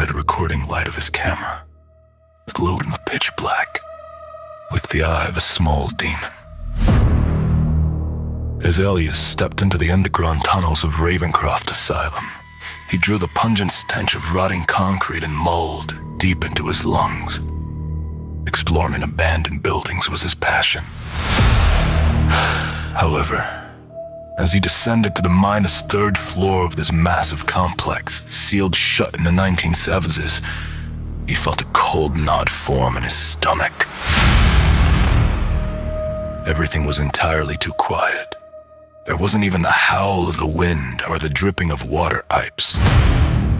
infrared recording light of his camera. It glowed in the pitch black, like the eye of a small demon. As Elias stepped into the underground tunnels of Ravencroft Asylum, he drew the pungent stench of rotting concrete and mold deep into his lungs. Exploring abandoned buildings was his passion. However, as he descended to the -3rd floor of this massive complex, sealed shut in the 1970s, he felt a cold knot form in his stomach. Everything was entirely too quiet. There wasn't even the howl of the wind or the dripping of water pipes,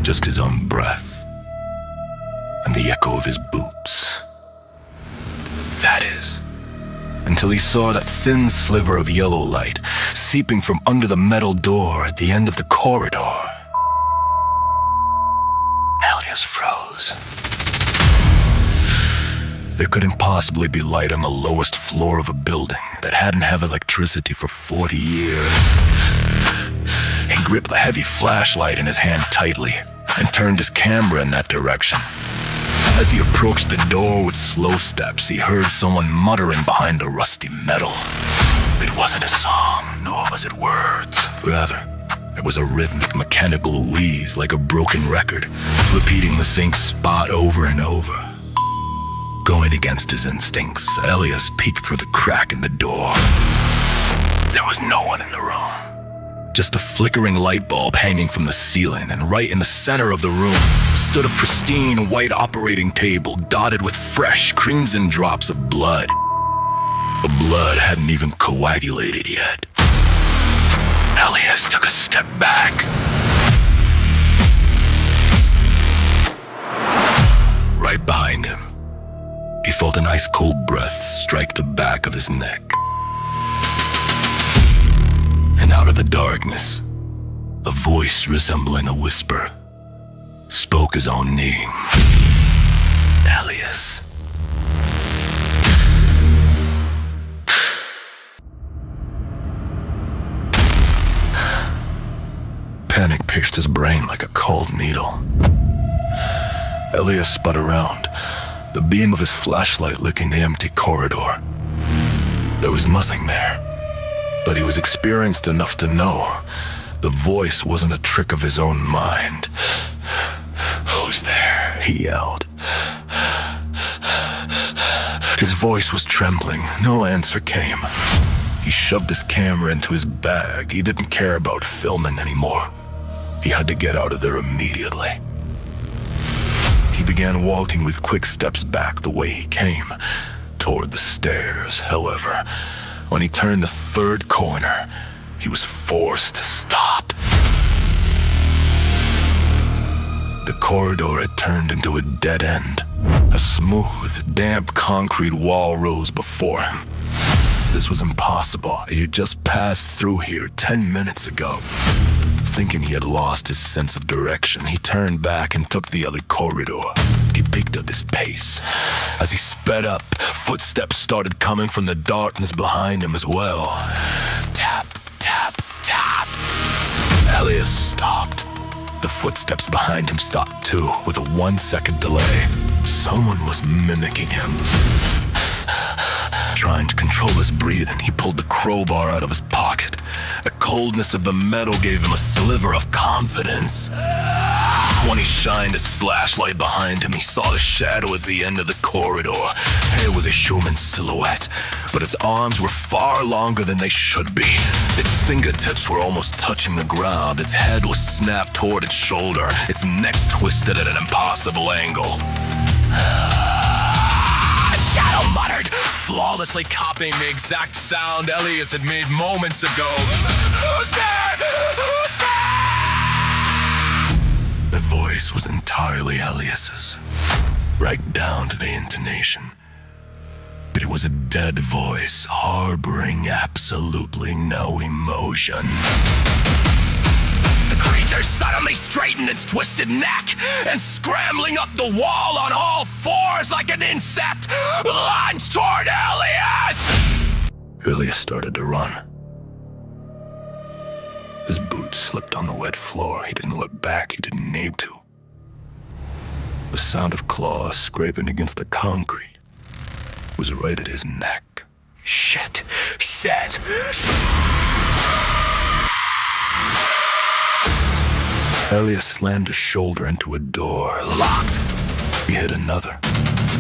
just his own breath and the echo of his boots. That is, until he saw that thin sliver of yellow light seeping from under the metal door at the end of the corridor. Elias froze. There couldn't possibly be light on the lowest floor of a building that hadn't had electricity for 40 years. He gripped the heavy flashlight in his hand tightly and turned his camera in that direction. As he approached the door with slow steps, he heard someone muttering behind the rusty metal. It wasn't a song, nor was it words. Rather, it was a rhythmic, mechanical wheeze like a broken record, repeating the same spot over and over. Going against his instincts, Elias peeked through the crack in the door. There was no one in the room. Just a flickering light bulb hanging from the ceiling, and right in the center of the room stood a pristine white operating table dotted with fresh crimson drops of blood. The blood hadn't even coagulated yet. Elias took a step back. Right behind him, he felt an ice-cold breath strike the back of his neck. And out of the darkness, a voice resembling a whisper spoke his own name. Elias. Panic pierced his brain like a cold needle. Elias spun around, the beam of his flashlight licking the empty corridor. There was nothing there, but he was experienced enough to know the voice wasn't a trick of his own mind. "Who's there?" he yelled. His voice was trembling. No answer came. He shoved his camera into his bag. He didn't care about filming anymore. He had to get out of there immediately. He began walking with quick steps back the way he came, toward the stairs. However, when he turned the 3rd corner, he was forced to stop. The corridor had turned into a dead end. A smooth, damp concrete wall rose before him. This was impossible. He had just passed through here 10 minutes ago. Thinking he had lost his sense of direction, he turned back and took the other corridor. He picked up his pace. As he sped up, footsteps started coming from the darkness behind him as well. Tap, tap, tap. Elias stopped. The footsteps behind him stopped too, with a 1-second delay. Someone was mimicking him. Trying to control his breathing, he pulled the crowbar out of his pocket. The coldness of the metal gave him a sliver of confidence. When he shined his flashlight behind him, he saw the shadow at the end of the corridor. It was a human silhouette, but its arms were far longer than they should be. Its fingertips were almost touching the ground. Its head was snapped toward its shoulder, its neck twisted at an impossible angle. Shadow muttered, flawlessly copying the exact sound Elias had made moments ago. "Who's there? Who's there?" The voice was entirely Elias's, right down to the intonation. But it was a dead voice, harboring absolutely no emotion. The creature suddenly straightened its twisted neck and, scrambling up the wall on all fours like an insect, lunged toward Elias! Elias started to run. His boots slipped on the wet floor. He didn't look back. He didn't need to. The sound of claws scraping against the concrete was right at his neck. Shit! Shit! Elias slammed his shoulder into a door. Locked! He hit another.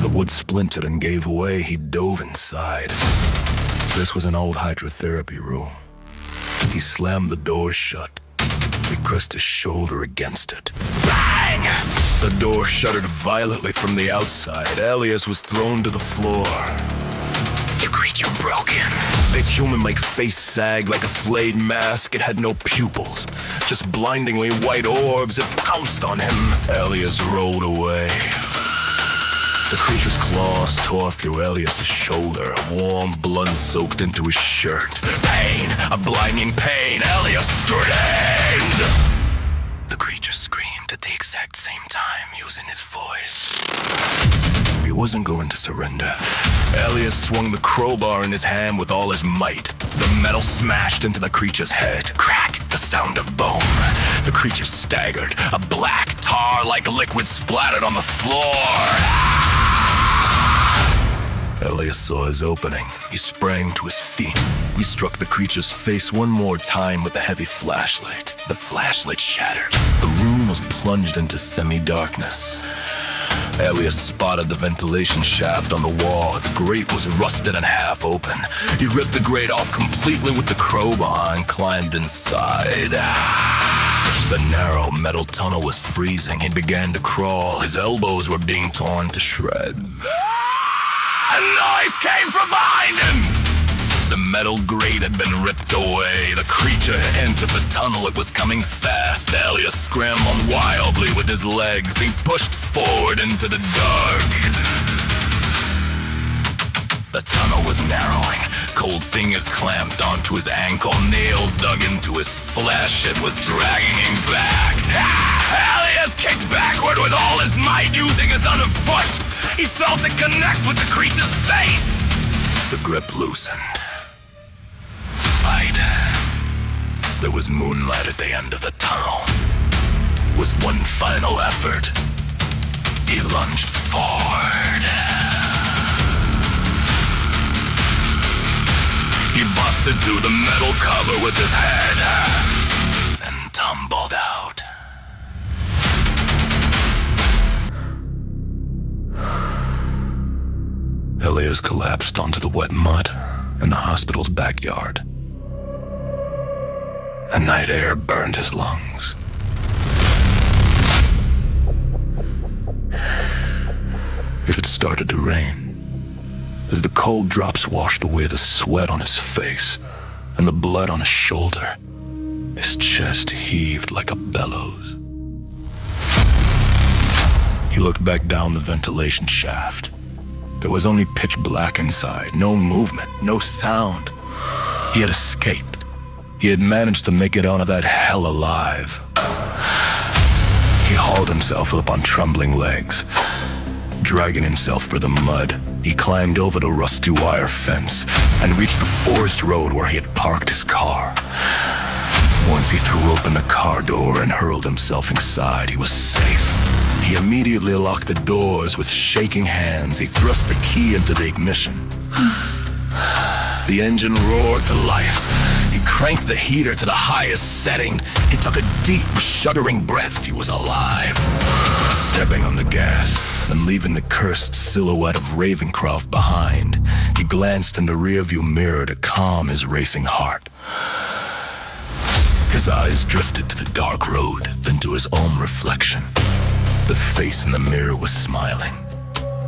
The wood splintered and gave way. He dove inside. This was an old hydrotherapy room. He slammed the door shut. He pressed his shoulder against it. Bang! The door shuddered violently from the outside. Elias was thrown to the floor. The creature broke in. His human-like face sagged like a flayed mask. It had no pupils, just blindingly white orbs. It pounced on him. Elias rolled away. The creature's claws tore through Elias' shoulder. Warm blood soaked into his shirt. Pain! A blinding pain! Elias screamed! The creature screamed at the exact same time, using his voice. He wasn't going to surrender. Elias swung the crowbar in his hand with all his might. The metal smashed into the creature's head. Crack! The sound of bone. The creature staggered. A black tar-like liquid splattered on the floor. Elias saw his opening. He sprang to his feet. He struck the creature's face one more time with the heavy flashlight. The flashlight shattered. The room was plunged into semi-darkness. Elias spotted the ventilation shaft on the wall. Its grate was rusted and half open. He ripped the grate off completely with the crowbar and climbed inside. The narrow metal tunnel was freezing. He began to crawl. His elbows were being torn to shreds. A noise came from behind him! The metal grate had been ripped away. The creature had entered the tunnel. It was coming fast. Elias scrambled wildly with his legs. He pushed forward into the dark. The tunnel was narrowing. Cold fingers clamped onto his ankle. Nails dug into his flesh. It was dragging him back. Elias kicked backward with all his might, using his other foot. He felt it connect with the creature's face. The grip loosened. Light. There was moonlight at the end of the tunnel. With one final effort, he lunged forward. He busted through the metal cover with his head and tumbled out. Elias collapsed onto the wet mud in the hospital's backyard. The night air burned his lungs. It had started to rain. As the cold drops washed away the sweat on his face and the blood on his shoulder, his chest heaved like a bellows. He looked back down the ventilation shaft. There was only pitch black inside, no movement, no sound. He had escaped. He had managed to make it out of that hell alive. He hauled himself up on trembling legs. Dragging himself through the mud, he climbed over the rusty wire fence and reached the forest road where he had parked his car. Once he threw open the car door and hurled himself inside, he was safe. He immediately locked the doors with shaking hands. He thrust the key into the ignition. The engine roared to life. He cranked the heater to the highest setting. He took a deep, shuddering breath. He was alive. Stepping on the gas and leaving the cursed silhouette of Ravencroft behind, he glanced in the rearview mirror to calm his racing heart. His eyes drifted to the dark road, then to his own reflection. The face in the mirror was smiling,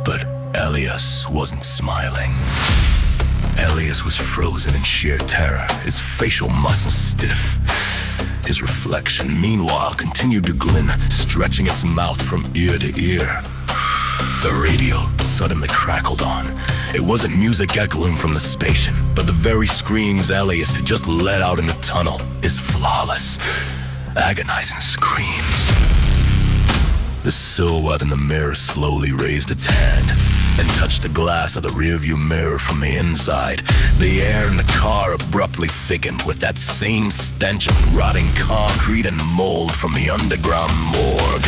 but Elias wasn't smiling. Elias was frozen in sheer terror, his facial muscles stiff. His reflection, meanwhile, continued to grin, stretching its mouth from ear to ear. The radio suddenly crackled on. It wasn't music echoing from the station, but the very screams Elias had just let out in the tunnel. His flawless, agonizing screams. The silhouette in the mirror slowly raised its hand and touched the glass of the rearview mirror from the inside. The air in the car abruptly thickened with that same stench of rotting concrete and mold from the underground morgue.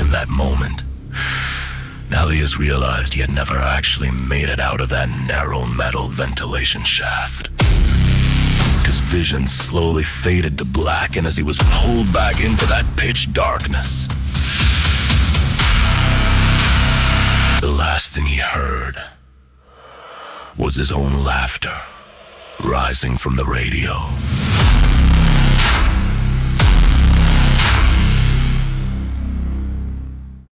In that moment, Elias realized he had never actually made it out of that narrow metal ventilation shaft. His vision slowly faded to black, and as he was pulled back into that pitch darkness, the last thing he heard was his own laughter rising from the radio.